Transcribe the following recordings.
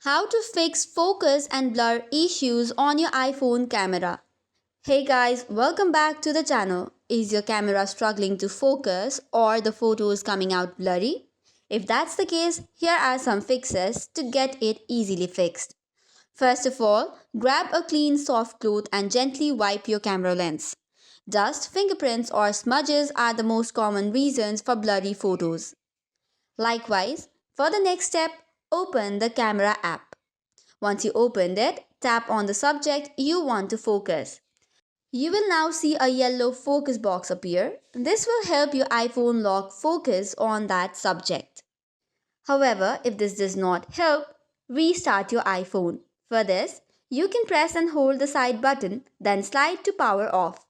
How to fix focus and blur issues on your iPhone camera. Hey guys, welcome back to the channel. Is your camera struggling to focus or the photos coming out blurry? If that's the case, here are some fixes to get it easily fixed. First of all, grab a clean soft cloth and gently wipe your camera lens. Dust, fingerprints or smudges are the most common reasons for blurry photos. Likewise, for the next step, open the camera app. Once you opened it, tap on the subject you want to focus. You will now see a yellow focus box appear. This will help your iPhone lock focus on that subject. However, if this does not help, restart your iPhone. For this, you can press and hold the side button, then slide to power off.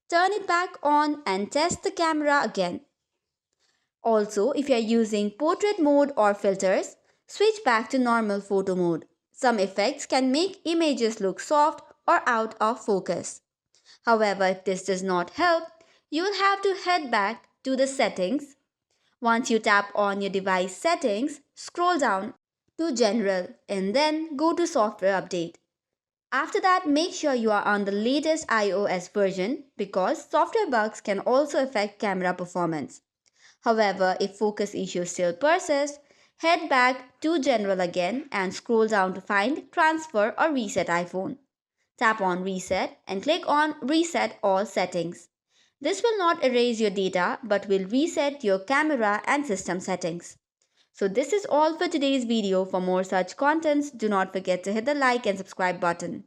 Turn it back on and test the camera again. Also, if you are using portrait mode or filters, switch back to normal photo mode. Some effects can make images look soft or out of focus. However, if this does not help, you will have to head back to the settings. Once you tap on your device settings, scroll down to General and then go to Software Update. After that, make sure you are on the latest iOS version because software bugs can also affect camera performance. However, if focus issues still persist, head back to General again and scroll down to find Transfer or Reset iPhone. Tap on Reset and click on Reset All Settings. This will not erase your data but will reset your camera and system settings. So this is all for today's video. For more such contents, do not forget to hit the like and subscribe button.